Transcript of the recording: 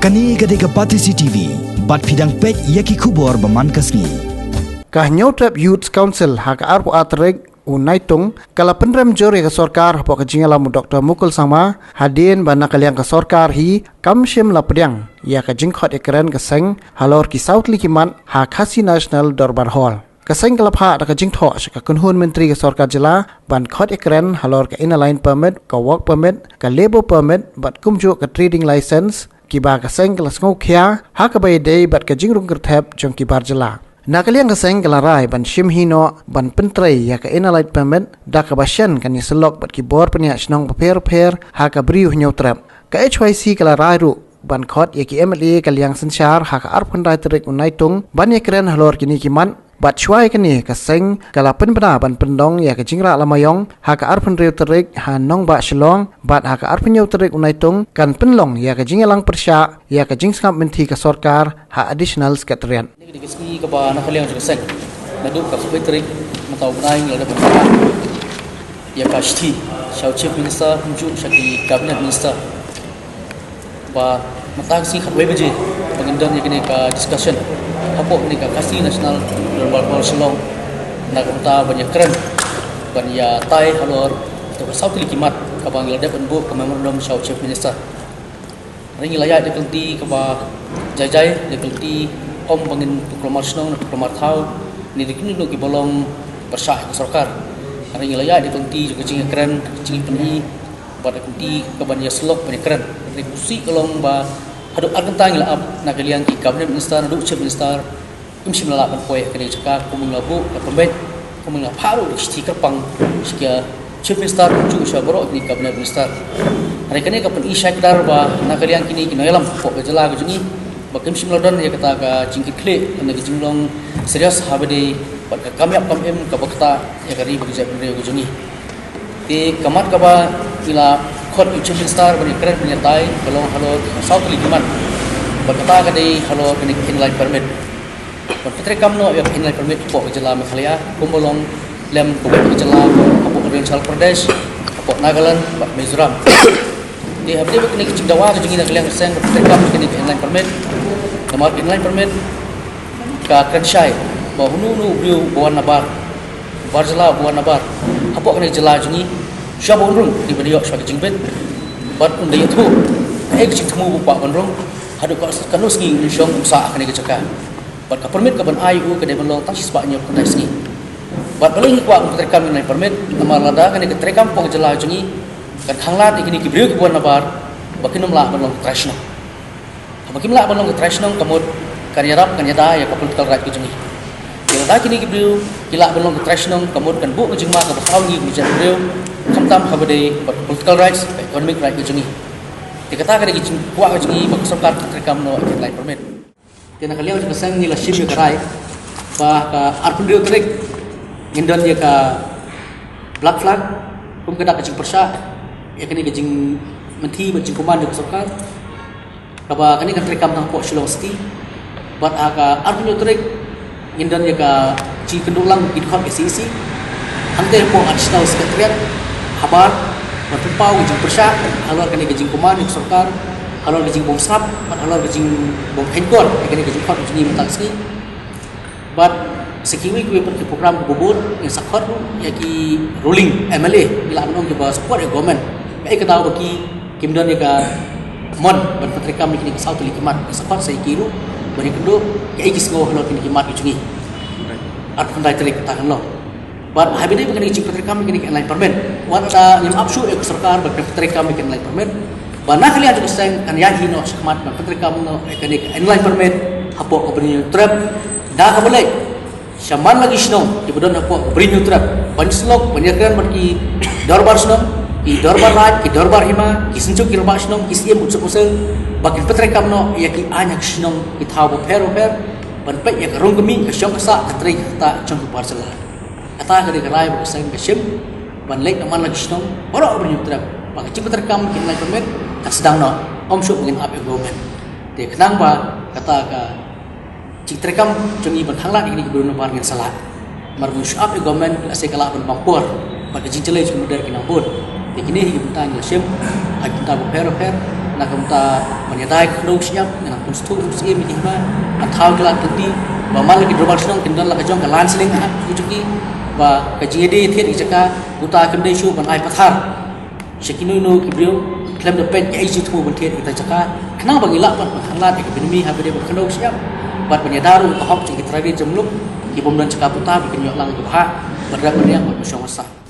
Kani gadega Patisi TV, bat fidang pek yaki kubor baman kasni. Kah Nyautrap Youth Council hak arpo atrek unaitung kala penrem jori ke sorkar po kajingala mu Dr. Mukul Sama hadin bana kaliang ke sorkar hi kamshim la pedang ya kajing khot ekran keseng halor ki South Likiman hak Hasi National Dorbar Hall. Keseng kelapha da kajing tho ka kunhun menteri ke sorkar jela ban khot ekran halor ka inline permit ka work permit ka labor permit bat kumju ka trading license kiba keseng kelas ngokhya hak bay day bat kajing rung kerthep jong kibar jela. Nakaliang keseng kelarai ban shim hino ban pentrai ya ka inline permit da ka basyan kan selok bat kibor penya snong paper ha ka briu Nyautrap ka HYC kelarai ru ban khot ya ki MLA kaliang sensyar ha ka arpun rai terik unaitung ban ya keren halor kini kiman bat chwai kani keseng kala penbena ban pendong ya ka jingra lamayong ha ka arpun riu terik ha nong ba shlong bat ha ka arpun Nyautrap unaitung kan penlong ya ka jingalang persya ya ka jingsngap menti ka sorkar ha additional skatrian Dikasih kepada nak kalian juga sen, naduk kat sebelah matau naing ada berapa, ya pasti, Shao Chief Minister, Kunju, Shaki Cabinet Minister, bah matang sih kat beberapa, pengendon yang kini ka discussion, apa ni ka Hasi National Dorbar Hall Shillong, nak kata banyak keren, banyak tai halor, atau South Likimat, kabang ada penbu kememorandum Shao Chief Minister, hari ini layak dikelti keba jajai dikelti om bangin proklamar thau ni dikini no ki bolong persah ke sorkar hari ini layak dikelti juga cing keren cing peni pada kunti keban ya selok peni keren ni kusi kolong ba hadu argentang la ab na kalian ki cabinet minister du chief minister imsim la ban poe kini cakap kumung labu ka pembet kumung la paru di stiker pang skia chief minister ju syabro ni cabinet minister hari kini kapan isyak dar ba na kalian kini kinoyalam po kejela ke jungi bakim simlodon ya kata ka jingkit kle na ki jinglong serius habade bat ka kamyap kamem ka bakta ya kari bagi jap re jungi ti kamat ka ba ila khot chief minister bani keren penyatai kolong halo South Likiman bakta ka dei halo kini inline permit bat petre kamno ya inline permit po kejela Meghalaya kumbolong lem ko kejela apo Arunachal Pradesh apo Nagaland bat Mizoram di habis kini kecik dawa kecik nak kalian keseng bertekam kini inline permit nomor inline permit ka Kranshai bahu nu biu buan nabar barjala buan nabar apa kini jela jungi syabon rung di video sebagai jingbet bat undai tu kecik temu bupak bonrong hadu ka kanus ngi syong usaha kini kecaka bat ka permit ka ban IU ke develop tak sebabnya kena sini bat paling kuat bertekam inline permit nomor lada kini ketrekam pong jela jungi kan khanglat ikini kibriu ki buan nabar bakin nomla balong trashno bakin la balong trashno kamut kan yarap kan yada ya political right ki jungi ya da kini kibriu kila balong trashno kamut kan bu jingma ka basaw ni bijan briu khamtam khabade political rights economic right ki jungi dikata ka ki kuat ki jungi bak sarkar terkam no line permit tena kalian juga sang ni la ship ka rai ba ka arpun dio trek ngindon ya ka black flag kum kada ka jing persya ya kini kejing menti berjing komando ke sorkar kaba kini kan terekam tang pok Shillong City bat aga arpun trek ngindan ya ka ci kendulang idkhot SCC ante po additional secretariat habar bertumpau kejing persya halor kini kejing komando ke sorkar halor kejing bom sap bat halor kejing bom henkor ya kini kejing khot kejing mentang sini bat sekiwi kuwi per program bubur yang sakot ya ki ruling MLA ila menong ki ba support ya government baik ketahu bagi kimdon ya ka mon ban patrika mi kini South Likimat support sai kiru bari kendo ya iki ngo halo kini kimat ujungi at pandai terik tahan lo bat habide kini ci patrika mi kini inline permit wat ada yang absu ya sarkar ba patrika mi kini inline permit bana kali ada seng kan ya hino sakmat ban patrika mo kini inline permit hapo ko bani trap da ka boleh Syaman lagi snow, di bedon apa beri Nyautrap, banyak slok, banyak kan bagi Dorbar snow, di Dorbar Raj, di Dorbar Hima, di Senjuk di Rebak snow, di Siem unsur-unsur, bagi petrekam no, ya ki anyak snow, di tahu per, ban pek ya kerung kami, kesyong kesak, ketrik kata cong keparcela. Kata kali kerai berseng kesyem, ban lek aman lagi snow, baru beri Nyautrap, bagi cip petrekam mungkin lagi permit, tak sedang no, syuk mungkin apa government. Dia kenang ba kata ka cik terekam jungi berhanglat ini keberunan dengan salah marbu syab government asai kala ban pampor pada jinjelai kemudian kena bod dikini hi bertanya sim agita per nak kita menyadai kedua siap dengan konstu usia minima atau kelas tadi bamal lagi drobal senang kendal lagi jong kelan seling ah kucuki ba kajide thiet ijaka uta kendai shu ban ai pathar shekinu no kibriu klem de pet ai jitu ban thiet ita jaka kenang bagi lak ban halat ke binmi ha bede kedua siap bat menyadaru tahap cik tradi jemluk ibum dan cakap putar bikin yok lang ke ha berdak dia bersyawasa